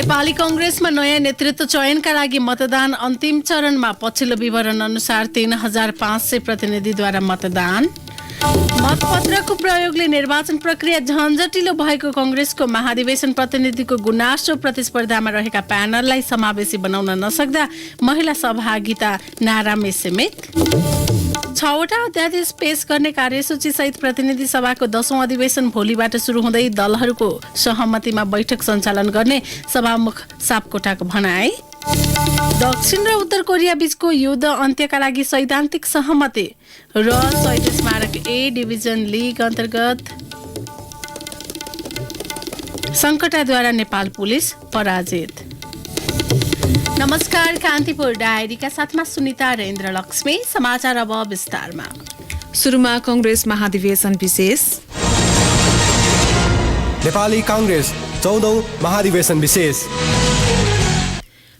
नेपाली कांग्रेसमा नयाँ नेतृत्व चयनका लागि मतदान अन्तिम चरणमा। पछिल्लो विवरण अनुसार 3500 प्रतिनिधिद्वारा मतदान। मतपत्रको प्रयोगले निर्वाचन प्रक्रिया झन्झटिलो भएको कांग्रेसको महाधिवेशन। प्रतिनिधिको गुनासो। प्रतिस्पर्धामा रहेका प्यानललाई समावेशी बनाउन नसक्दा महिला सहभागिता नारामै सीमित। 6वटा अध्यादेश पेश गर्ने कार्यसूची सहित प्रतिनिधि सभाको 10औं अधिवेशन भोलिबाट सुरु हुँदै दलहरूको सहमतिमा बैठक सञ्चालन गर्ने सभामुख सापकोटाको भनाई। दक्षिण र उत्तर कोरिया बीचको युद्ध अन्त्यका लागि सैद्धान्तिक सहमति र शहीद स्मारक ए डिभिजन लिग अन्तर्गत सङ्कटाद्वारा नेपाल पुलिस पराजित। नमस्कार, कान्तिपुर डायरीका साथमा सुनिता र इन्द्र लक्ष्मी। समाचार अब विस्तारमा। सुरुमा कांग्रेस महाधिवेशन विशेष। नेपाली कांग्रेस 14औं महाधिवेशन विशेष।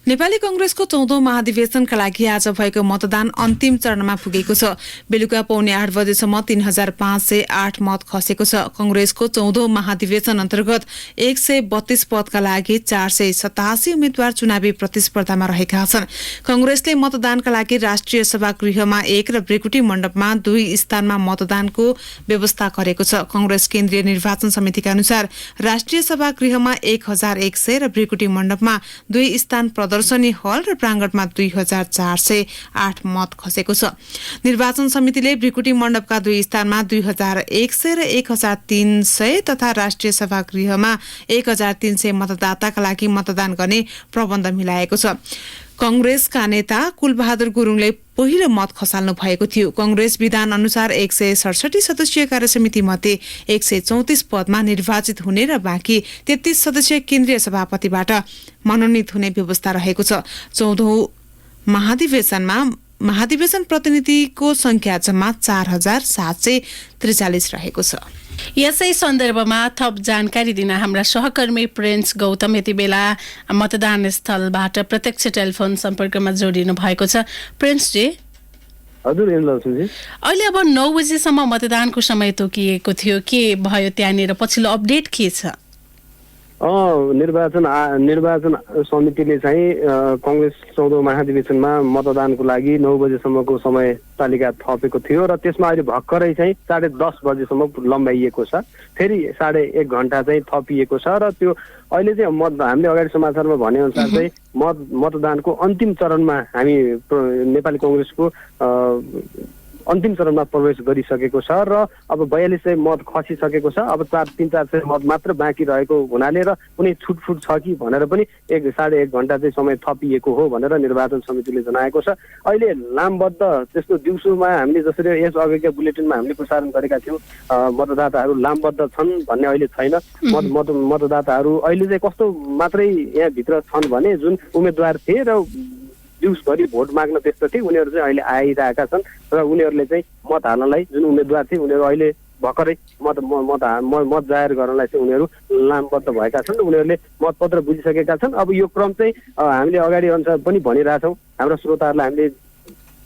नेपाली कांग्रेसको 14औं महाधिवेशनका लागि आज भएको मतदान अन्तिम चरणमा पुगेको छ। बेलुका 7:45 बजेसम्म 3508 मत खसेको छ। कांग्रेसको 14औं महाधिवेशन अन्तर्गत 132 पदका लागि 487 उम्मेद्वार चुनावी प्रतिस्पर्धामा रहेका छन्। कांग्रेसले मतदानका लागि राष्ट्रिय सभागृहमा 1 र ब्रिकुटी मण्डपमा 2 स्थानमा मतदानको व्यवस्था गरेको छ। कांग्रेस केन्द्रीय निर्वाचन समितिका अनुसार राष्ट्रिय सभागृहमा 1100 र ब्रिकुटी मण्डपमा 2 स्थान प्रदर्शनी हल र प्राङ्गणमा 2408 मत खसेको छ। निर्वाचन समितिले ब्रिकुटी मण्डपका 2 स्थानमा 2100 र 1300 तथा राष्ट्रिय सभागृहमा 1300 मतदाताका लागि मतदान गर्ने प्रबन्ध मिलाएको छ। कांग्रेसका नेता कुलबहादुर गुरुङले पहिलो मत खसाल्नु भएको थियो। कांग्रेस विधान अनुसार 167 सदस्यीय कार्यसमिति मध्ये 134 पदमा निर्वाचित हुने र बाँकी 33 सदस्यीय केन्द्रीय सभापतिबाट मनोनित हुने व्यवस्था रहेको छ। 14औं महाधिवेशन प्रतिनिधिको संख्या जम्मा 4743 रहेको छ। यसै सन्दर्भमा थप जानकारी दिन हाम्रा सहकर्मी प्रिन्स गौतम यति बेला मतदान स्थलबाट प्रत्यक्ष टेलिफोन सम्पर्कमा जोडिनु भएको छ। प्रिन्स जी, हजुर अहिले अब 9 बजेसम्म मतदानको समय तोकिएको थियो, के भयो त्यहाँनिर? पछिल्लो अपडेट के छ? निर्वाचन समितिले चाहिँ कांग्रेस 14औं महाधिवेशनमा मतदानको लागि 9 बजेसम्मको समय तालिका थपेको थियो र त्यसमा अहिले भर्खरै चाहिँ 10:30 बजेसम्म लम्बाइएको छ। फेरि 1.5 घण्टा चाहिँ थपिएको छ र त्यो अहिले चाहिँ हामीले अगाडि समाचारमा भने अनुसार चाहिँ मतदानको अन्तिम चरणमा हामी नेपाली कांग्रेसको अन्तिम चरणमा प्रवेश गरिसकेको छ र अब 4200 मत खसिसकेको छ। अब 300-400 मत मात्र बाँकी रहेको हुनाले र कुनै छुटफुट छ कि भनेर पनि 1.5 घण्टा चाहिँ समय थपिएको हो भनेर निर्वाचन समितिले जनाएको छ। अहिले लामबद्ध त्यस्तो दिउँसोमा हामीले जसरी यस अघिका बुलेटिनमा हामीले प्रसारण गरेका थियौँ मतदाताहरू लामबद्ध छन् भन्ने अहिले छैन। मतदाताहरू अहिले चाहिँ कस्तो मात्रै यहाँभित्र छन् भने जुन उम्मेद्वार थिए र दिउँसभरि भोट माग्न त्यस्तो थिए उनीहरू चाहिँ अहिले आइरहेका छन् र उनीहरूले चाहिँ मत हाल्नलाई जुन उम्मेद्वार थिए उनीहरू अहिले भर्खरै मत जाहेर गर्नलाई चाहिँ उनीहरू लामबद्ध भएका छन्। उनीहरूले मतपत्र बुझिसकेका छन्। अब यो क्रम चाहिँ हामीले अगाडि अनुसार पनि भनिरहेछौँ, हाम्रो श्रोताहरूलाई हामीले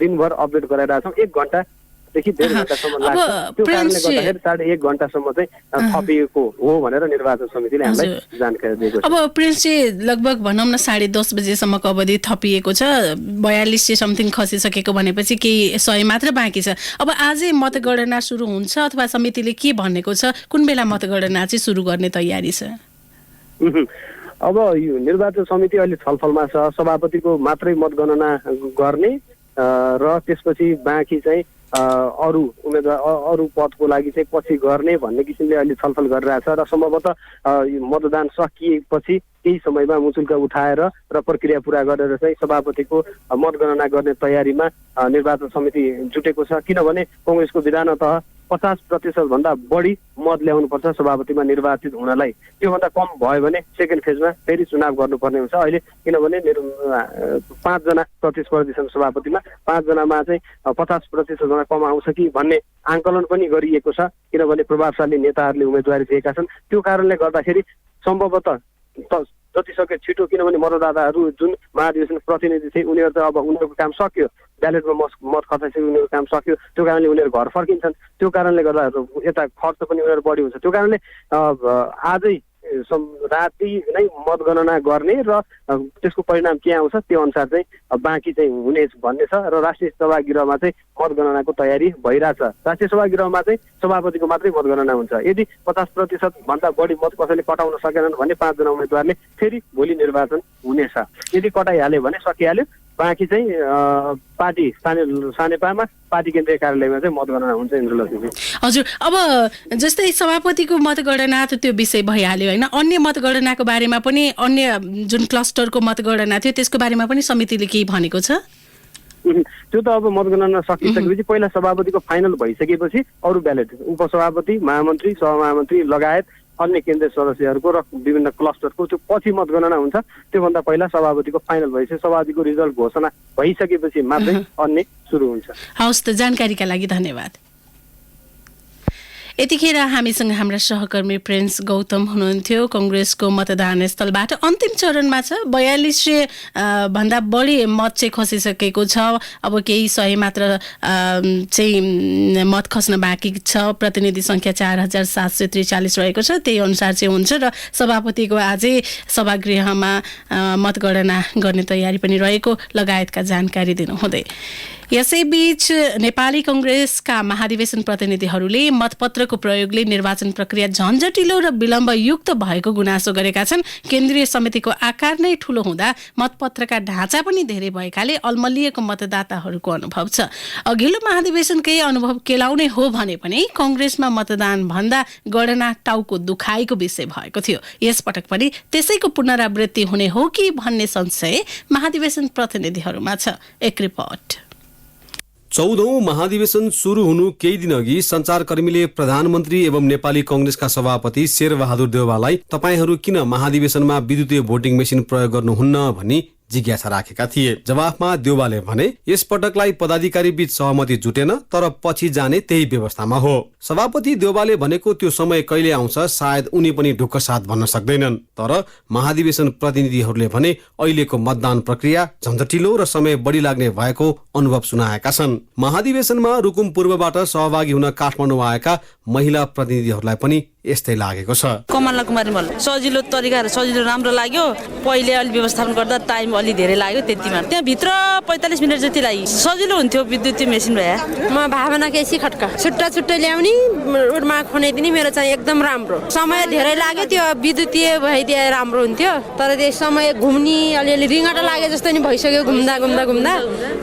दिनभर अपडेट गराइरहेछौँ। 1 घण्टादेखि 1.5 घण्टासम्म लाग्छ। त्यो कारणले गर्दाखेरि 1.5 घण्टासम्म चाहिँ थपिएको हो भनेर निर्वाचन समितिले हामीलाई जानकारी दिएको छ। अब प्रिन्सजी, लगभग भनौँ न 10:30 बजेसम्मको अवधि थपिएको छ। 4200 समथिङ खसिसकेको भनेपछि केही 100 मात्र बाँकी छ। अब आजै मतगणना सुरु हुन्छ अथवा समितिले के भनेको छ? कुन बेला मतगणना चाहिँ सुरु गर्ने तयारी छ? अब यो निर्वाचन समिति अहिले छलफलमा छ। सभापतिको मात्रै मतगणना गर्ने र त्यसपछि बाँकी चाहिँ अरू उम्मेदवार अरू पदको लागि चाहिँ पछि गर्ने भन्ने किसिमले अहिले छलफल गरिरहेछ र सम्भवतः मतदान सकिएपछि केही समयमा मुचुल्का उठाएर र प्रक्रिया पूरा गरेर चाहिँ सभापतिको मतगणना गर्ने तयारीमा निर्वाचन समिति जुटेको छ। किनभने कांग्रेसको विधानतः 50% भन्दा बढी मत ल्याउनुपर्छ सभापतिमा निर्वाचित हुनलाई। त्योभन्दा कम भयो भने सेकेन्ड फेजमा फेरि चुनाव गर्नुपर्ने हुन्छ। अहिले किनभने 5 जना प्रतिस्पर्धी छन् सभापतिमा, 5 जनामा चाहिँ 50% जना कम आउँछ कि भन्ने आंकलन पनि गरिएको छ। किनभने प्रभावशाली नेताहरूले उम्मेदवारी दिएका छन्। त्यो कारणले गर्दाखेरि सम्भवतः जतिसक्यो छिटो, किनभने मतदाताहरू जुन महाधिवेशन प्रतिनिधि थिए उनीहरू त अब उनीहरूको काम सक्यो, ब्यालेटमा मत खसाइसक्यो, उनीहरूको काम सक्यो। त्यो कारणले उनीहरू घर फर्किन्छन्। त्यो कारणले गर्दा यता खर्च पनि उनीहरू बढी हुन्छ। त्यो कारणले आजै राति नै मतगणना गर्ने र त्यसको परिणाम के आउँछ त्यो अनुसार चाहिँ बाँकी चाहिँ हुने भन्ने छ र राष्ट्रिय सभागृहमा चाहिँ मतगणनाको तयारी भइरहेछ। राष्ट्रिय सभागृहमा चाहिँ सभापतिको मात्रै मतगणना हुन्छ। यदि 50% भन्दा बढी मत कसैले कटाउन सकेनन् भने 5 जना उम्मेदवारले फेरि भोलि निर्वाचन हुनेछ। यदि कटाइहाल्यो भने सकिहाल्यो, बाँकी चाहिँ पार्टी सानेपामा पार्टी केन्द्रीय कार्यालयमा चाहिँ मतगणना हुन्छ। इन्द्रलक्ष्मी हजुर, अब जस्तै सभापतिको मतगणना त त्यो विषय भइहाल्यो होइन, अन्य मतगणनाको बारेमा पनि अन्य जुन क्लस्टरको मतगणना थियो त्यसको बारेमा पनि समितिले केही भनेको छ? त्यो त अब मतगणना सकिसकेपछि पहिला सभापतिको फाइनल भइसकेपछि अरू ब्यालेट उपसभापति, महामन्त्री, सहमहामन्त्री लगायत अन्य केन्द्रीय सदस्यहरूको र विभिन्न क्लस्टरको त्यो पछि मतगणना हुन्छ। त्योभन्दा पहिला सभापतिको फाइनल भइसक्यो, सभापतिको रिजल्ट घोषणा भइसकेपछि मात्रै अन्य सुरु हुन्छ। हवस् त, जानकारीका लागि धन्यवाद। यतिखेर हामीसँग हाम्रा सहकर्मी प्रिन्स गौतम हुनुहुन्थ्यो। कांग्रेसको मतदान स्थलबाट अन्तिम चरणमा छ, 4200 भन्दा बढी मत चाहिँ खसिसकेको छ। अब केही 100 मात्र चाहिँ मत खस्न बाँकी छ। प्रतिनिधि संख्या 4743 रहेको छ, त्यही अनुसार चाहिँ हुन्छ र सभापतिको आजै सभागृहमा मतगणना गर्ने तयारी पनि रहेको लगायतका जानकारी दिनुहुँदै यसैबीच नेपाली कांग्रेसका महाधिवेशन प्रतिनिधिहरूले मतपत्रको प्रयोगले निर्वाचन प्रक्रिया झन्झटिलो र विलम्बयुक्त भएको गुनासो गरेका छन्। केन्द्रीय समितिको आकार नै ठूलो हुँदा मतपत्रका ढाँचा पनि धेरै भएकाले अल्मलिएको मतदाताहरूको अनुभव छ। अघिल्लो महाधिवेशनकै अनुभव केलाउने हो भने पनि कांग्रेसमा मतदान भन्दा गणना टाउको दुखाइको विषय भएको थियो। यसपटक पनि त्यसैको पुनरावृत्ति हुने हो कि भन्ने संशय महाधिवेशन प्रतिनिधिहरूमा छ। एक रिपोर्ट। 14औं महाधिवेशन सुरु हुनु केही दिन अघि सञ्चारकर्मीले प्रधानमन्त्री एवं नेपाली कांग्रेसका सभापति शेरबहादुर देउवालाई तपाईहरू किन महाधिवेशनमा विद्युतीय भोटिङ मेसिन प्रयोग गर्नुहुन्न भनी जिज्ञासा राखेका थिए। जवाफमा देउवाले भने यसपटकलाई पदाधिकारी बीच सहमति जुटेन, तर पछि जाने त्यही व्यवस्थामा हो। सभापति देउवाले भनेको त्यो समय कहिले आउँछ सायद उनी पनि ढुक्क साथ भन्न सक्दैनन्। तर महाधिवेशन प्रतिनिधिहरूले भने अहिलेको मतदान प्रक्रिया झन्झटिलो र समय बढी लाग्ने भएको अनुभव सुनाएका छन्। महाधिवेशनमा रुकुम पूर्वबाट सहभागी हुन काठमाडौँ आएका महिला प्रतिनिधिहरूलाई पनि यस्तै लागेको छ। कमला कुमारी मल्ल, सजिलो तरिका सजिलो राम्रो लाग्यो। पहिले अलि व्यवस्थापन गर्दा टाइम अलि धेरै लाग्यो, त्यतिमा त्यहाँ भित्र 45 मिनट जति लाग्यो। सजिलो हुन्थ्यो विद्युतीय मेसिन भए। म भावना केसी खड्का, छुट्टा छुट्टै ल्याउने रोडमा खनाइदिने मेरो चाहिँ एकदम राम्रो। समय धेरै लाग्यो, त्यो विद्युतीय भइदिए राम्रो हुन्थ्यो। तर त्यो समय घुम्ने अलिअलि रिङ्गटा लागे जस्तो नि भइसक्यो, घुम्दा घुम्दा घुम्दा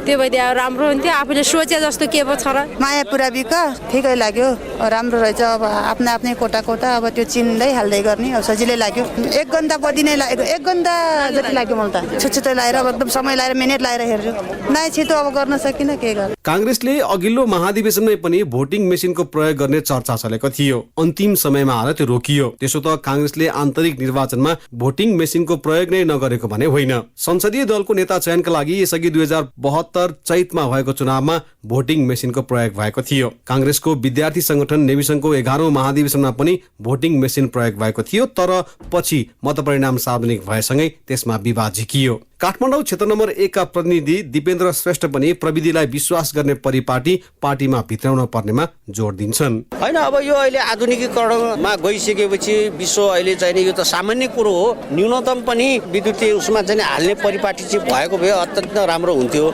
त्यो भइदिए राम्रो हुन्थ्यो। आफूले सोचे जस्तो के पो छ र। माया पुराबीका ठिकै लाग्यो, राम्रो रहेछ। अब आफ्नै आफ्नै कोटा अब त्यो चिन्दै हाल्दै गर्ने, अब सजिलै लाग्यो। 1 घण्टा बढी नै लाग्यो, 1 घण्टा जति लाग्यो मलाई त। छुट्टै लाएर एकदम समय लाएर मिनेट लाएर हेर्छु, नाइ छिटो अब गर्न सकिन के गर्नु। कांग्रेसले अघिल्लो महाधिवेशनमै पनि भोटिङ मेसिनको प्रयोग गर्ने चर्चा चलेको थियो। अन्तिम समयमा आएर त्यो रोकियो। त्यसो त कांग्रेसले आन्तरिक निर्वाचनमा भोटिङ मेसिनको प्रयोग नै नगरेको भने होइन। संसदीय दलको नेता चयनका लागि यसअघि 2072 चैतमा भएको चुनावमा भोटिङ मेसिनको प्रयोग भएको थियो। कांग्रेसको विद्यार्थी संगठन नेविसंघको 11औं महाधिवेशनमा पनि भोटिङ मेसिन प्रयोग भएको थियो, तर पछि मतपरिणाम सार्वजनिक भएसँगै त्यसमा विवाद झिकियो। काठमाडौँ क्षेत्र नम्बर 1 का प्रतिनिधि दिपेन्द्र श्रेष्ठ पनि प्रविधिलाई विश्वास गर्ने परिपाटी पार्टीमा भित्राउन पर्नेमा जोड दिन्छन्। हैन, अब यो अहिले आधुनिकीकरणमा गइसकेपछि विश्व अहिले चाहिँ यो त सामान्य कुरो हो। न्यूनतम पनि विद्युतीय उसमा चाहिँ हाल्ने परिपाटी चाहिँ भएको भए अत्यन्त राम्रो हुन्थ्यो।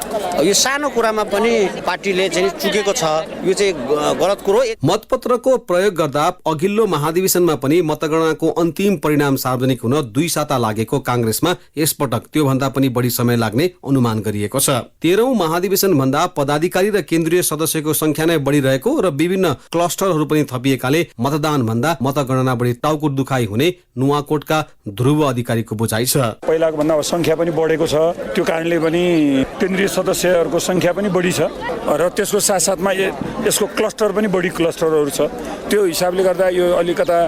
यो सानो कुरामा पनि पार्टीले चाहिँ चुकेको छ, यो चाहिँ गलत कुरो। मतपत्रको प्रयोग गर्दा अघिल्लो महाधिवेशनमा पनि मतगणनाको अन्तिम परिणाम सार्वजनिक हुन 2 साता लागेको कांग्रेसमा यसपटक त्योभन्दा पनि बढी समय लाग्ने अनुमान गरिएको छ। 13औं महाधिवेशन भन्दा पदाधिकारी र केन्द्रीय सदस्यको संख्या नै बढी रहेको र विभिन्न क्लस्टरहरू पनि थपिएकाले मतदान भन्दा मतगणना बढी टाउको दुखाइ हुने नुवाकोटका ध्रुव अधिकारीको बुझाइ छ। पहिलाको भन्दा संख्या पनि बढेको छ, त्यो कारणले पनि केन्द्रीय सदस्यहरूको संख्या पनि बढी छ र त्यसको साथसाथमा यसको क्लस्टर पनि बढी क्लस्टरहरू छ। त्यो हिसाबले गर्दा यो अलिकता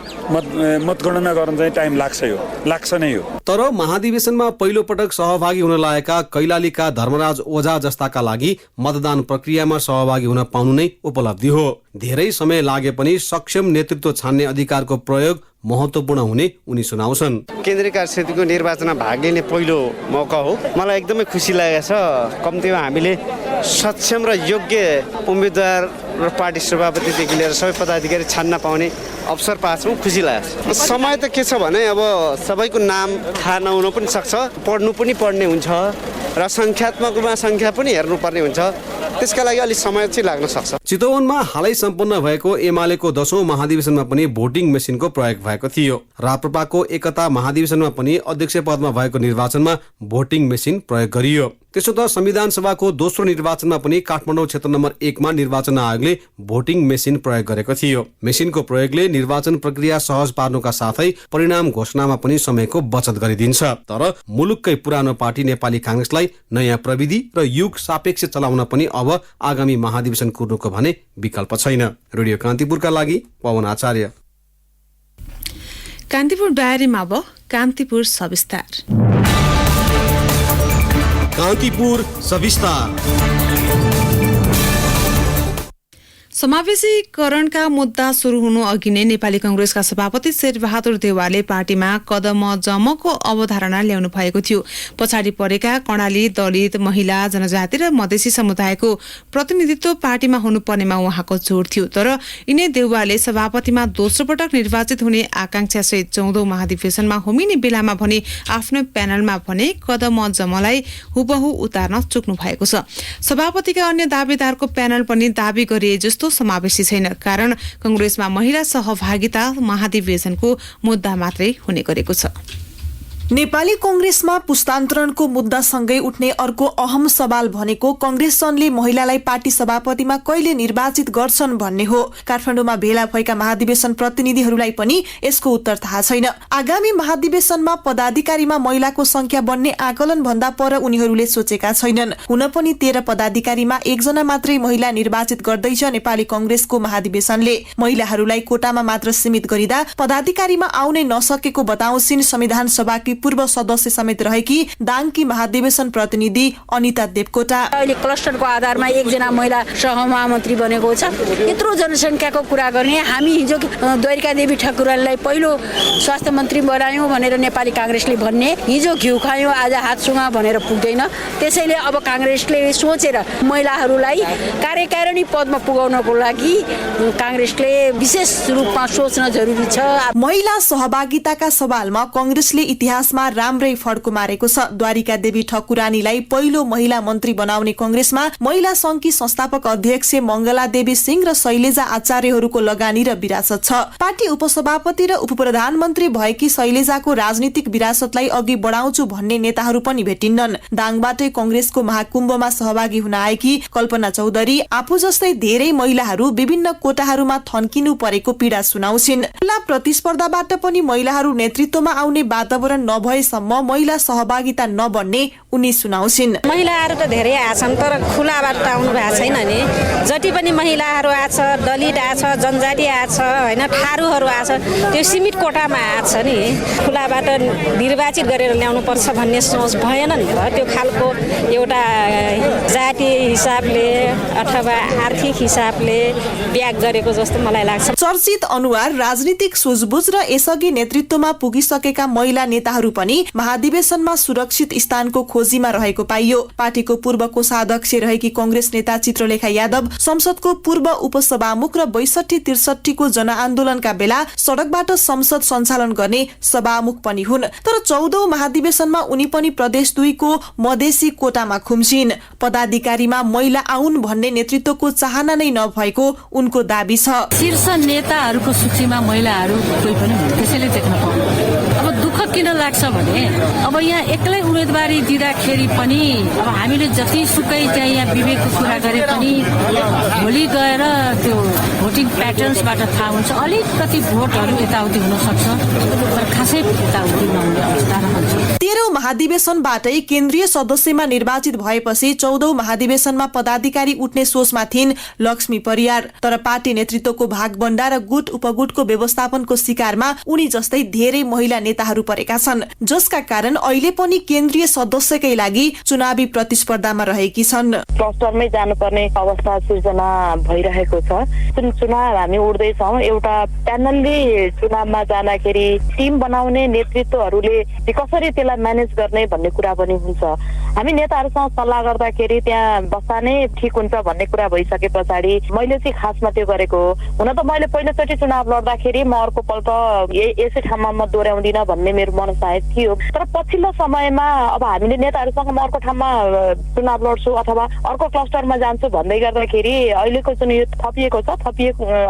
मतगणना गर्न चाहिँ टाइम लाग्छ नै हो। तर महाधिवेशनमा पहिलो पटक सहभागी हुन लागेका कैलालीका धर्मराज ओझा जस्ताका लागि मतदान प्रक्रियामा सहभागी हुन पाउनु नै उपलब्धि हो। धेरै समय लागे पनि सक्षम नेतृत्व छान्ने अधिकारको प्रयोग महत्त्वपूर्ण हुने उनी सुनाउँछन्। केन्द्रीय कार्य समितिको निर्वाचनमा भाग लिने पहिलो मौका हो। मलाई एकदमै खुसी लागेको छ। कम्तीमा हामीले सक्षम र योग्य उम्मेदवार र पार्टी सभापतिदेखि लिएर सबै पदाधिकारी छान्न पाउने अवसर पाएको छौँ, खुसी लागेको छ। समय त के छ भने अब सबैको नाम थाहा नहुन पनि सक्छ, पढ्नु पनि पर्ने हुन्छ र सङ्ख्यात्मकमा सङ्ख्या पनि हेर्नुपर्ने हुन्छ, त्यसका लागि अलिक समय चाहिँ लाग्न सक्छ। चितवनमा हालै सम्पन्न भएको एमालेको 10औं महाधिवेशनमा पनि भोटिङ मेसिनको प्रयोग भएको थियो। राप्रपाको एकता महाधिवेशनमा पनि अध्यक्ष पदमा भएको निर्वाचनमा भोटिङ मेसिन प्रयोग गरियो। त्यसो त संविधान सभाको दोस्रो निर्वाचनमा पनि काठमाडौँ क्षेत्र नम्बर 1 मा निर्वाचन आयोगले भोटिङ मेसिन प्रयोग गरेको थियो। मेसिनको प्रयोगले निर्वाचन प्रक्रिया सहज पार्नुका साथै परिणाम घोषणामा पनि समयको बचत गरिदिन्छ। तर मुलुककै पुरानो पार्टी नेपाली कांग्रेसलाई नयाँ प्रविधि र युग सापेक्ष चलाउन पनि अब आगामी महाधिवेशन कुर्नुको भने विकल्प छैन। रेडियो कान्तिपुरका लागि पवन आचार्य। कान्तिपुर डायरीमा अब कान्तिपुर सविस्तार। कान्तिपुर सविस्तार। समावेशीकरणका मुद्दा सुरु हुनु अघि नै नेपाली कांग्रेसका सभापति शेरबहादुर देउवाले पार्टीमा कदम जमको अवधारणा ल्याउनु भएको थियो। पछाडि परेका कर्णाली, दलित, महिला, जनजाति र मधेसी समुदायको प्रतिनिधित्व पार्टीमा हुनुपर्नेमा उहाँको जोड थियो। तर यिनै देउवाले सभापतिमा दोस्रो पटक निर्वाचित हुने आकांक्षा सहित 14औं महाधिवेशनमा होमिने बेलामा भने आफ्नो प्यानलमा भने कदम जमलाई हुबहु उतार्न चुक्नु भएको छ। सभापतिका अन्य दावेदारको प्यानल पनि दावी गरे जस्तो समावेशी छैन, कारण कांग्रेसमा महिला सहभागिता महाधिवेशनको मुद्दा मात्रै हुने गरेको छ। नेपाली कांग्रेसमा पुस्तान्तरणको मुद्दासँगै उठ्ने अर्को अहम सवाल भनेको कांग्रेस जनले महिलालाई पार्टी सभापतिमा कहिले निर्वाचित गर्छन् भन्ने हो। काठमाडौँमा भेला भएका महाधिवेशन प्रतिनिधिहरूलाई पनि यसको उत्तर थाहा छैन। आगामी महाधिवेशनमा पदाधिकारीमा महिलाको संख्या बढ्ने आकलन भन्दा पर उनीहरूले सोचेका छैनन्। हुन पनि 13 पदाधिकारीमा 1 जना मात्रै महिला निर्वाचित गर्दैछ नेपाली कांग्रेसको महाधिवेशनले। महिलाहरूलाई कोटामा मात्र सीमित गरिदा पदाधिकारीमा आउनै नसकेको बताउँछिन् संविधान सभाकी पूर्व सदस्य समेत रहेकी दाङकी महाधिवेशन प्रतिनिधि अनिता देवकोटा। अहिले क्लस्टरको आधारमा 1 जना महिला सहमहामन्त्री बनेको छ। यत्रो जनसंख्याको कुरा गर्ने हामी हिजो द्वारिका देवी ठकुरालाई पहिलो स्वास्थ्य मन्त्री बनायौं भनेर नेपाली कांग्रेसले भन्ने, हिजो घिउ खायौं आज हात सुगा भनेर पुग्दैन। त्यसैले अब कांग्रेसले सोचेर महिलाहरूलाई कार्यकारिणी पदमा पुगाउनको लागि कांग्रेसले विशेष रूपमा सोच्न जरुरी छ। महिला सहभागिताका सवालमा कांग्रेसले इतिहासमा राम्रै फड्को मारेको छ। द्वारिका देवी ठकुरानीलाई पहिलो महिला मन्त्री बनाउने कांग्रेसमा महिला संघकी संस्थापक अध्यक्ष मंगला देवी सिंह र शैलेजा आचार्यहरूको लगानी र विरासत छ। पार्टी उपसभापति र उपप्रधानमन्त्री भएकी शैलेजाको राजनीतिक विरासतलाई अघि बढाउँछु भन्ने नेताहरू पनि भेटिन्नन्। दाङबाटै कांग्रेसको महाकुम्भमा सहभागी हुन आएकी कल्पना चौधरी आफू जस्तै धेरै महिलाहरू विभिन्न कोटाहरूमा थन्किनु परेको पीडा सुनाउँछिन्। खुला प्रतिस्पर्धाबाट पनि महिलाहरू नेतृत्वमा आउने वातावरण नभएसम्म महिला सहभागिता नबढ्ने उनी सुनाउँछिन्। महिलाहरू त धेरै आछन् तर खुलाबाट आउनु भएको छैन नि। जति पनि महिलाहरू आछ, दलित आछ, जनजाति आछ, हैन थारूहरू आछ, त्यो सीमित कोटामा आछ नि। खुलाबाट निर्वाचित गरेर ल्याउनु पर्छ भन्ने सोच भएन नि त। त्यो खालको एउटा जातीय हिसाबले अथवा आर्थिक हिसाबले ब्याग गरेको जस्तो मलाई लाग्छ। चर्चित अनुहार, राजनीतिक सुझबुझ र यसअघि नेतृत्वमा पुगिसकेका महिला नेताहरू पनि महाधिवेशनमा सुरक्षित स्थानको खोजीमा रहेको पाइयो। पार्टीको पूर्व कोषाध्यक्ष रहेकी कांग्रेस नेता चित्रलेखा यादव संसदको पूर्व उपसभामुख र 62-63 को जनआन्दोलनका बेला सड़कबाट संसद सञ्चालन गर्ने सभामुख पनि हुन्। तर 14औं महाधिवेशनमा उनी पनि प्रदेश 2 को मधेसी कोटामा खुम्सिन्। पदाधिकारीमा महिला आउन् भन्ने नेतृत्वको चाहना नै नभएको उनको दाबी छ। शीर्ष नेताहरूको सूचीमा महिलाहरू कोही पनि हुन्, त्यसैले देख्न पाउँदैन। अब दुःख किन लाग्छ भने अब यहाँ एक्लै उम्मेदवारी दिँदाखेरि पनि अब हामीले जति सुकै चाहिँ यहाँ विवेकको कुरा गरे पनि भोलि गएर त्यो भोटिङ प्याटर्न्सबाट थाहा हुन्छ अलिकति भोटहरू यताउति हुन सक्छ, तर खासै यताउति नहुने अवस्था रहन्छ। 13औं महाधिवेशनबाटै केन्द्रीय सदस्यमा निर्वाचित भएपछि 14औं महाधिवेशनमा पदाधिकारी उठ्ने सोचमा थिइन् लक्ष्मी परियार। तर पार्टी नेतृत्वको भागबण्डा र गुट उपगुटको व्यवस्थापनको शिकारमा उनी जस्तै धेरै महिला नेताहरू परेका छन्, जसका कारण अहिले पनि केन्द्रीय सदस्यकै लागि चुनावी प्रतिस्पर्धामा रहेकी छन्। क्लस्टरमै जानुपर्ने अवस्था सिर्जना भइरहेको छ। जुन चुनाव हामी उड्दैछौँ, एउटा प्यानलले चुनावमा जाँदाखेरि टिम बनाउने नेतृत्वहरूले कसरी त्यसलाई म्यानेज गर्ने भन्ने कुरा पनि हुन्छ। हामी नेताहरूसँग सल्लाह गर्दाखेरि त्यहाँ बस्दा नै ठिक हुन्छ भन्ने कुरा भइसके पछाडि मैले चाहिँ खासमा त्यो गरेको हो। हुन त मैले पहिलोचोटि चुनाव लड्दाखेरि म अर्को पल्ट यसै ठाउँमा म दोहोऱ्याउँदिनँ भन्ने मेरो मनसाय थियो। तर पछिल्लो समयमा अब हामीले नेताहरूसँग म अर्को ठाउँमा चुनाव लड्छु अथवा अर्को क्लस्टरमा जान्छु भन्दै गर्दाखेरि अहिलेको जुन यो थपिएको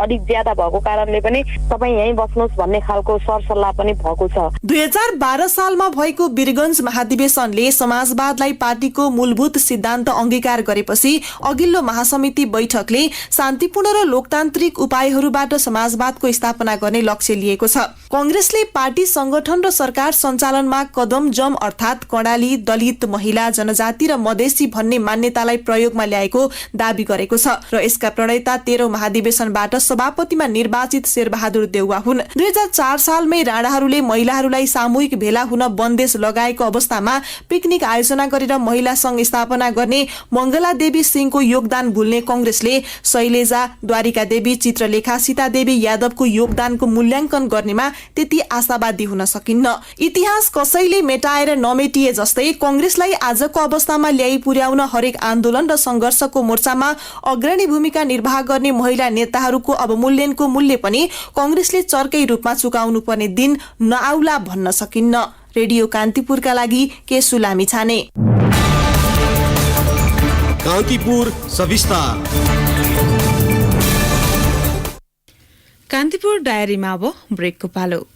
अलिक ज्यादा भएको कारणले पनि तपाईँ यहीँ बस्नुहोस् भन्ने खालको सरसल्लाह पनि भएको छ। 2012 सालमा भएको वीरगञ्ज महाधिवेशनले समाजवादलाई पार्टीको मूलभूत सिद्धान्त अंगीकार गरेपछि अघिल्लो महासमिति बैठकले शान्तिपूर्ण र लोकतान्त्रिक उपायहरूबाट समाजवादको स्थापना गर्ने लक्ष्य लिएको छ। कांग्रेसले पार्टी संगठन र सरकार सञ्चालनमा कदम जम अर्थात कर्णाली, दलित, महिला, जनजाति र मधेसी भन्ने मान्यतालाई प्रयोगमा ल्याएको दावी गरेको छ र यसका प्रणेता 13औं महाधिवेशनबाट सभापतिमा निर्वाचित शेरबहादुर देउवा हुन्। 2004 सालमै राणाहरूले महिलाहरूलाई सामूहिक भेला हुन बन्देज लगाएको अवस्थामा पिकनिक आयोजना गरेर महिला संघ स्थापना गर्ने मंगला देवी सिंहको योगदान भुल्ने कांग्रेसले शैलेजा, द्वारिका देवी, चित्रलेखा, सीता देवी यादवको योगदानको मूल्याङ्कन गर्नेमा त्यति आशावादी हुन सकिन्न। इतिहास कसैले मेटाएर नमेटिए जस्तै कांग्रेसलाई आजको अवस्थामा ल्याइ पुर्याउन हरेक आन्दोलन र संघर्षको मोर्चामा अग्रणी भूमिका निर्वाह गर्ने महिला नेताहरूको अवमूल्यनको मूल्य पनि कांग्रेसले चर्कै रूपमा चुकाउनु पर्ने दिन नआउला भन्न सकिन्न। रेडियो कान्तिपुरका लागि केशु लामिछाने। कान्तिपुर सविस्तार। कान्तिपुर डायरीमा अब ब्रेकको पालो।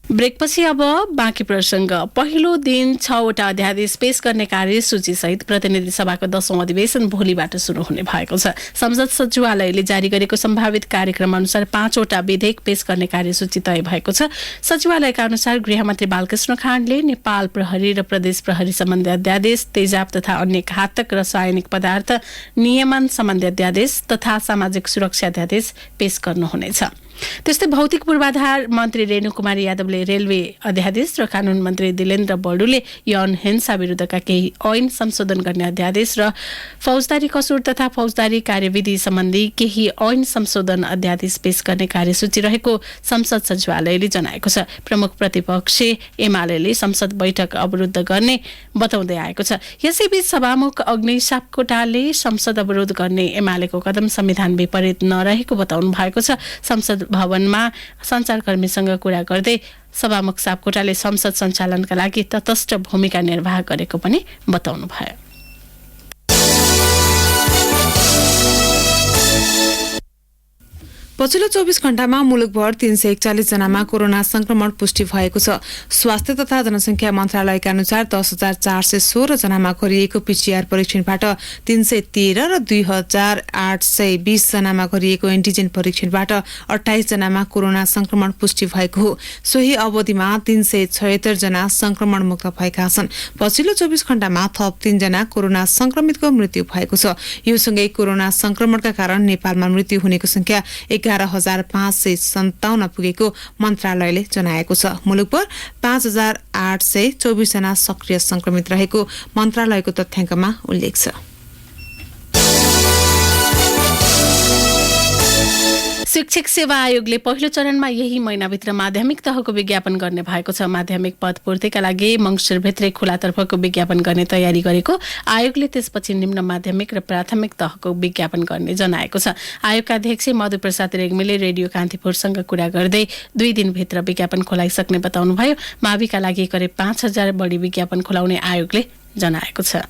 ब्रेकपछि अब बाँकी प्रसंग। पहिलो दिन 6वटा अध्यादेश पेश गर्ने कार्यसूची सहित प्रतिनिधि सभाको 10औं अधिवेशन भोलिबाट शुरू हुने भएको छ। संसद सचिवालयले जारी गरेको सम्भावित कार्यक्रम अनुसार 5वटा विधेयक पेश गर्ने कार्यसूची तय भएको छ। सचिवालयका अनुसार गृहमन्त्री बालकृष्ण खाँडले नेपाल प्रहरी र प्रदेश प्रहरी सम्बन्धी अध्यादेश, तेजाब तथा अन्य घातक रासायनिक पदार्थ नियमन सम्बन्धी अध्यादेश तथा सामाजिक सुरक्षा अध्यादेश पेश गर्नुहुनेछ। त्यस्तै भौतिक पूर्वाधार मन्त्री रेणु कुमारी यादवले रेलवे अध्यादेश र कानून मन्त्री दिलेन्द्र बडुले यौन हिंसा विरुद्धका केही ऐन संशोधन गर्ने अध्यादेश र फौजदारी कसुर तथा फौजदारी कार्यविधि सम्बन्धी केही ऐन संशोधन अध्यादेश पेश गर्ने कार्यसूची रहेको संसद सचिवालयले जनाएको छ। प्रमुख प्रतिपक्षी एमाले संसद बैठक अवरुद्ध गर्ने बताउँदै आएको छ। यसैबीच सभामुख अग्नि सापकोटाले संसद अवरोध गर्ने एमालेको कदम संविधान विपरीत नरहेको बताउनु भएको छ। संसद भवनमा सञ्चारकर्मीसँग कुरा गर्दै सभामुख सापकोटाले संसद सञ्चालनका लागि तटस्थ भूमिका निर्वाह गरेको पनि बताउनु भयो। पछिल्लो 24 घण्टामा मुलुकभर 341 जनामा कोरोना संक्रमण पुष्टि भएको छ। स्वास्थ्य तथा जनसंख्या मन्त्रालयका अनुसार 10,416 जनामा गरिएको पीसीआर परीक्षणबाट 313 र 2,820 जनामा गरिएको एन्टिजेन परीक्षणबाट 28 जनामा कोरोना संक्रमण पुष्टि भएको हो। सोही अवधिमा 376 जना संक्रमण मुक्त भएका छन्। पछिल्लो 24 घण्टामा थप 3 जना कोरोना संक्रमितको मृत्यु भएको छ। यो सँगै कोरोना संक्रमणका कारण नेपालमा मृत्यु हुनेको संख्या 11,557 पुगेको मन्त्रालयले जनाएको छ। मुलुकभर 5,824 जना सक्रिय संक्रमित रहेको मन्त्रालयको तथ्याङ्कमा उल्लेख छ। शिक्षक सेवा आयोगले पहिलो चरणमा यही महिनाभित्र माध्यमिक तहको विज्ञापन गर्ने भएको छ। माध्यमिक पद पूर्तिका लागि मङ्सिरभित्रै खुलातर्फको विज्ञापन गर्ने तयारी गरेको आयोगले त्यसपछि निम्न माध्यमिक र प्राथमिक तहको विज्ञापन गर्ने जनाएको छ। आयोगका अध्यक्ष मधुप्रसाद रेग्मीले रेडियो कान्तिपुरसँग कुरा गर्दै 2 दिनभित्र विज्ञापन खोलाइसक्ने बताउनुभयो। माविका लागि करिब 5,000 बढी विज्ञापन खोलाउने आयोगले जनाएको छ।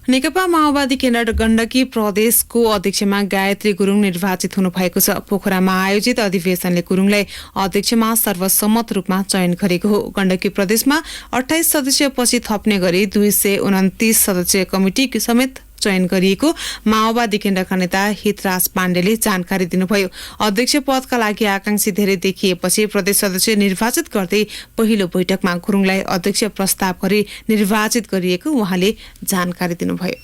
नेकपा माओवादी केन्द्र गण्डकी प्रदेशको अध्यक्षमा गायत्री गुरुङ निर्वाचित हुनु भएको छ। पोखरामा आयोजित अधिवेशनले गुरुङलाई अध्यक्षमा सर्वसम्मत रूपमा चयन गरेको हो। गण्डकी प्रदेशमा 28 सदस्यपछि थप्ने गरी 229 सदस्यीय कमिटी समेत चयन गरिएको माओवादी केन्द्रका नेता हितराज पाण्डेले जानकारी दिनुभयो। अध्यक्ष पदका लागि आकांक्षी धेरै देखिएपछि प्रदेश सदस्य निर्वाचित गर्दै पहिलो बैठकमा गुरुङलाई अध्यक्ष प्रस्ताव गरी निर्वाचित गरिएको उहाँले जानकारी दिनुभयो।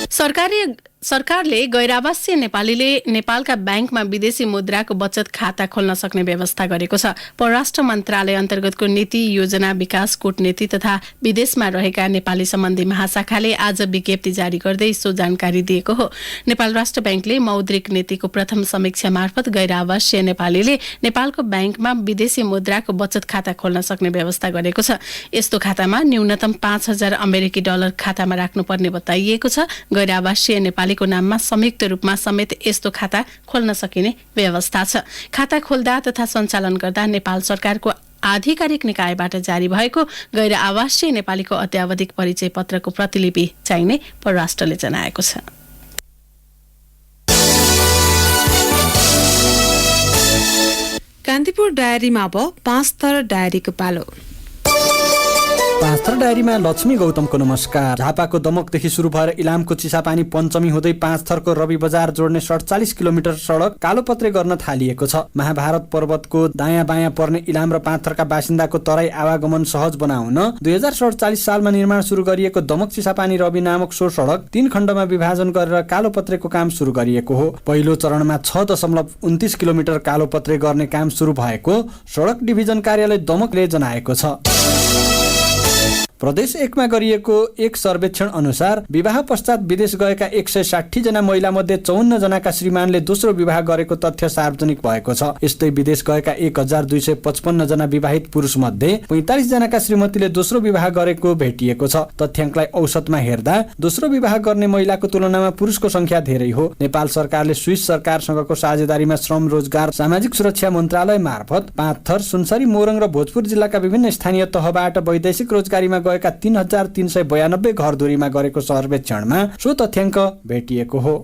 सरकारी सरकारले गैर-आवासीय नेपालीले नेपालका ब्याङ्कमा विदेशी मुद्राको बचत खाता खोल्न सक्ने व्यवस्था गरेको छ। परराष्ट्र मन्त्रालय अन्तर्गतको नीति योजना विकास कूटनीति तथा विदेशमा रहेका नेपाली सम्बन्धी महाशाखाले आज विज्ञप्ति जारी गर्दै सो जानकारी दिएको हो। नेपाल राष्ट्र ब्याङ्कले मौद्रिक नीतिको प्रथम समीक्षा मार्फत गैर-आवासीय नेपालीले नेपालको ब्याङ्कमा विदेशी मुद्राको बचत खाता खोल्न सक्ने व्यवस्था गरेको छ। यस्तो खातामा न्यूनतम 5,000 अमेरिकी डलर खातामा राख्नुपर्ने बताइएको छ। गैर-आवासीय नेपाली को नाममा संयुक्त रूपमा समेत यस्तो खाता खोल्न सकिने व्यवस्था छ। खाता खोल्दा तथा सञ्चालन गर्दा नेपाल सरकारको आधिकारिक निकायबाट जारी भएको गैर आवासीय नेपालीको अत्यावधिक परिचय पत्रको प्रतिलिपि चाहिने परराष्ट्रले जनाएको छ। कान्तिपुर डायरीमा अब 5 थर डायरीको पालो। 5 थर डायरीमा लक्ष्मी गौतमको नमस्कार। झापाको दमकदेखि सुरु भएर इलामको चिसापानी पञ्चमी हुँदै 5 थरको रवि बजार जोड्ने 47 किलोमिटर सडक कालोपत्रे गर्न थालिएको छ। महाभारत पर्वतको दायाँ बायाँ पर्ने इलाम र 5 थरका बासिन्दाको तराई आवागमन सहज बनाउन 2047 सालमा निर्माण सुरु गरिएको दमक चिसापानी रवि नामक सो सडक 3 खण्डमा विभाजन गरेर कालोपत्रेको काम सुरु गरिएको हो। पहिलो चरणमा 6.29 किलोमिटर कालोपत्रे गर्ने काम सुरु भएको सडक डिभिजन कार्यालय दमकले जनाएको छ। प्रदेश 1 मा गरिएको एक सर्वेक्षण अनुसार विवाह पश्चात विदेश गएका 160 जना महिला मध्ये 54 जनाका श्रीमानले दोस्रो विवाह गरेको तथ्य सार्वजनिक भएको छ। यस्तै विदेश गएका 1255 जना विवाहित पुरुष मध्ये 45 जनाका श्रीमतीले दोस्रो विवाह गरेको भेटिएको छ। तथ्याङ्कलाई औसतमा हेर्दा दोस्रो विवाह गर्ने महिलाको तुलनामा पुरुषको संख्या धेरै हो। नेपाल सरकारले स्विस सरकारसँगको साझेदारीमा श्रम रोजगार सामाजिक सुरक्षा मन्त्रालय मार्फत 5 थर सुनसरी मोरङ र भोजपुर जिल्लाका विभिन्न स्थानीय तहबाट वैदेशिक रोजगारीमा गएका 3392 घरधुरीमा गरेको सर्वेक्षणमा सो तथ्याङ्क भेटिएको हो।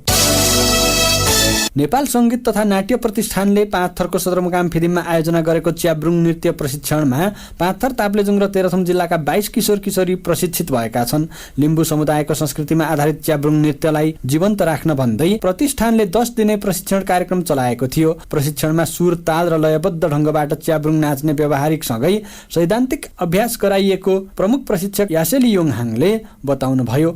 नेपाल संगीत तथा नाट्य प्रतिष्ठानले 5 थरको सदरमुकाम फिदिममा आयोजना गरेको च्याब्रुङ नृत्य प्रशिक्षणमा 5 थर ताप्लेजुङ र तेह्रथुम जिल्लाका 22 किशोर किशोरी प्रशिक्षित भएका छन्। लिम्बू समुदायको संस्कृतिमा आधारित च्याब्रुङ नृत्यलाई जीवन्त राख्न भन्दै प्रतिष्ठानले 10 दिने प्रशिक्षण कार्यक्रम चलाएको थियो। प्रशिक्षणमा सुर, ताल र लयबद्ध ढङ्गबाट च्याब्रुङ नाच्ने व्यावहारिक सँगै सैद्धान्तिक अभ्यास गराइएको प्रमुख प्रशिक्षक यासेली योङहाङले बताउनुभयो।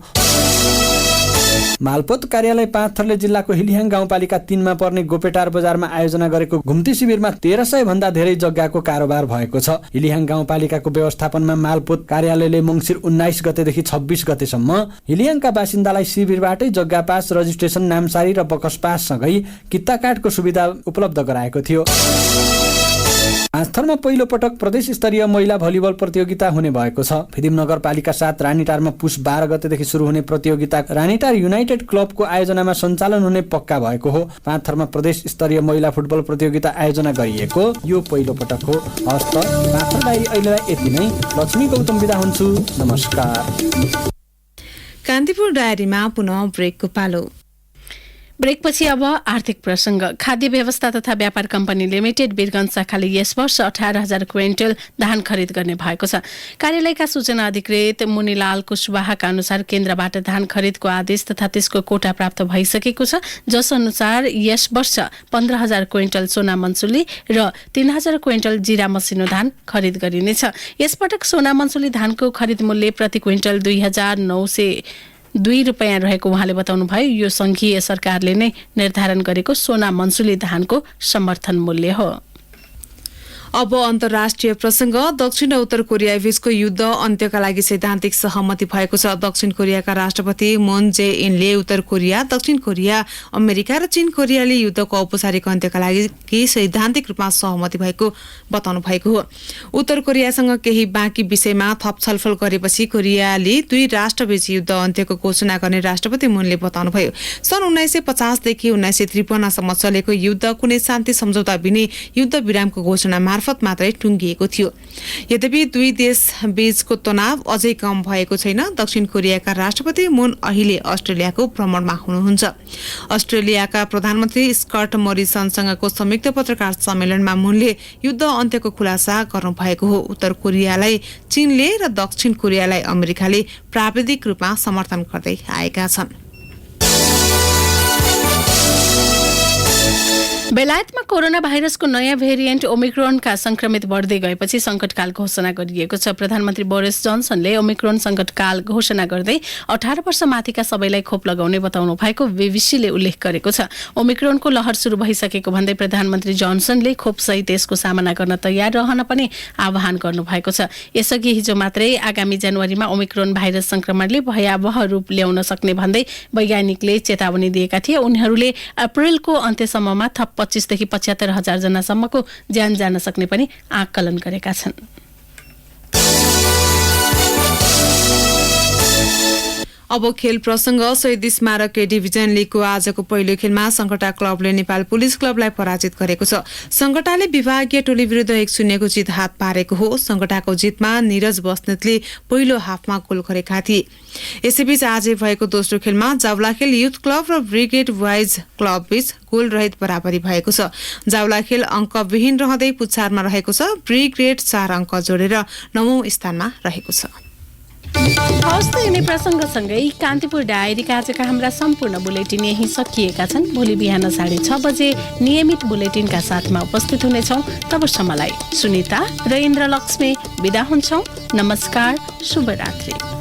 मालपोत कार्यालय 5 थरले जिल्लाको हिलिहाङ गाउँपालिका 3 मा पर्ने गोपेटार बजारमा आयोजना गरेको घुम्ती शिविरमा 1300 भन्दा धेरै जग्गाको कारोबार भएको छ। हिलिहाङ गाउँपालिकाको व्यवस्थापनमा मालपोत कार्यालयले मङ्सिर 19 गतेदेखि 26 गतेसम्म हिलिहाङका बासिन्दालाई शिविरबाटै जग्गा पास, रजिस्ट्रेसन, नामसारी र बकस पास सँगै कित्ता कार्डको सुविधा उपलब्ध गराएको थियो। 5 थरमा पहिलो पटक प्रदेश स्तरीय महिला भलिबल प्रतियोगिता हुने भएको छ। फिदिम नगरपालिका 7 रानीटारमा पुस 12 गतेदेखि सुरु हुने प्रतियोगिता रानीटार युनाइटेड क्लबको आयोजनामा सञ्चालन हुने पक्का भएको हो। 5 थरमा प्रदेश स्तरीय महिला फुटबल प्रतियोगिता आयोजना गरिएको यो पहिलो पटक हो। हस्त 5 थर डायरी अहिलेलाई यति नै। लक्ष्मी गौतम बिदा हुन्छु, नमस्कार। कान्तिपुर डायरीमा पुनः ब्रेकको पालो। ब्रेकपछि अब आर्थिक प्रसंग। खाद्य व्यवस्था तथा व्यापार कम्पनी लिमिटेड वीरगञ्ज शाखाले यस वर्ष 18,000 क्विन्टल धान खरिद गर्ने भएको छ। कार्यालयका सूचना अधिकृत मुनिलाल कुशवाहाका अनुसार केन्द्रबाट धान खरिदको आदेश तथा त्यसको कोटा प्राप्त भइसकेको छ, जस अनुसार यस वर्ष 15,000 क्विन्टल सोना मन्सुली र 3,000 क्विन्टल जिरा मसिनो धान खरिद गरिनेछ। यसपटक सोना मन्सुली धानको खरिद मूल्य प्रति क्विन्टल 2,902 रुपियाँ रहेको उहाँले बताउनुभयो। यो संघीय सरकारले नै निर्धारण गरेको सोना मन्सुली धानको समर्थन मूल्य हो। अब अन्तर्राष्ट्रिय प्रसंग। दक्षिण र उत्तर कोरिया बीचको युद्ध अन्त्यका लागि सैद्धान्तिक सहमति भएको छ। दक्षिण कोरियाका राष्ट्रपति मुन जे इनले उत्तर कोरिया, दक्षिण कोरिया, अमेरिका र चीन कोरियाले युद्धको औपचारिक अन्त्यका लागि सैद्धान्तिक रूपमा सहमति भएको बताउनु भएको हो। उत्तर कोरियासँग केही बाँकी विषयमा थप छलफल गरेपछि कोरियाले 2 राष्ट्रबीच युद्ध अन्त्यको घोषणा गर्ने राष्ट्रपति मुनले बताउनुभयो। सन् 1950 देखि 1953 सम्म चलेको युद्ध कुनै शान्ति सम्झौता बिना युद्ध विरामको घोषणा मार्फत मात्रै टुङ्गिएको थियो। यद्यपि 2 देश बीचको तनाव अझै कम भएको छैन। दक्षिण कोरियाका राष्ट्रपति मुन अहिले अस्ट्रेलियाको भ्रमणमा हुनुहुन्छ। अस्ट्रेलियाका प्रधानमन्त्री स्कट मोरिसनसँगको संयुक्त पत्रकार सम्मेलनमा मुनले युद्ध अन्त्यको खुलासा गर्नुभएको हो। उत्तर कोरियालाई चीनले र दक्षिण कोरियालाई अमेरिकाले प्राविधिक रूपमा समर्थन गर्दै आएका छन्। बेलायतमा कोरोना भाइरसको नयाँ भेरिएन्ट ओमिक्रोनका संक्रमित बढ्दै गएपछि संकटकाल घोषणा गरिएको छ। प्रधानमन्त्री बोरिस जोन्सनले ओमिक्रोन संकटकाल घोषणा गर्दै 18 वर्ष माथिका सबैलाई खोप लगाउने बताउनु भएको बीबीसीले उल्लेख गरेको छ। ओमिक्रोनको लहर सुरु भइसकेको भन्दै प्रधानमन्त्री जोन्सनले खोपसहित यसको सामना गर्न तयार रहन पनि आह्वान गर्नु भएको छ। यसअघि हिजो मात्रै आगामी जनवरीमा ओमिक्रोन भाइरस संक्रमणले भयावह रूप ल्याउन सक्ने भन्दै वैज्ञानिकले चेतावनी दिएका थिए। उनीहरूले अप्रिलको अन्त्यसम्ममा थप 25 देखि 75 हजार जनासम्मको ज्यान जान सक्ने पनि आकलन गरेका छन्। अब खेल प्रसंग। शहीद स्मारक ए डिभिजन लीगको आजको पहिलो खेलमा संकटा क्लबले नेपाल पुलिस क्लबलाई पराजित गरेको छ। संकटाले विभागीय टोली विरुद्ध 1-0 को जित हात पारेको हो। संकटाको जितमा नीरज बस्नेतले पहिलो हाफमा गोल गरेका थिए। यसैबीच आज भएको दोस्रो खेलमा जावलाखेल युथ क्लब र ब्रिगेड वाइज क्लब बीच गोल रहित बराबरी भएको छ। जावलाखेल अङ्कविहीन रहँदै पुच्छारमा रहेको छ। ब्रिगेड 4 अङ्क जोडेर 9औं स्थानमा रहेको छ। हवस् त यिनै प्रसङ्गसँगै कान्तिपुर डायरीका आजका हाम्रा सम्पूर्ण बुलेटिन यही सकिएका छन्। भोलि बिहान 6:30 बजे नियमित बुलेटिनका साथमा उपस्थित हुनेछौँ। तबसम्मलाई सुनिता र इन्द्रलक्ष्मी बिदा हुन्छौँ। नमस्कार, शुभरात्रि।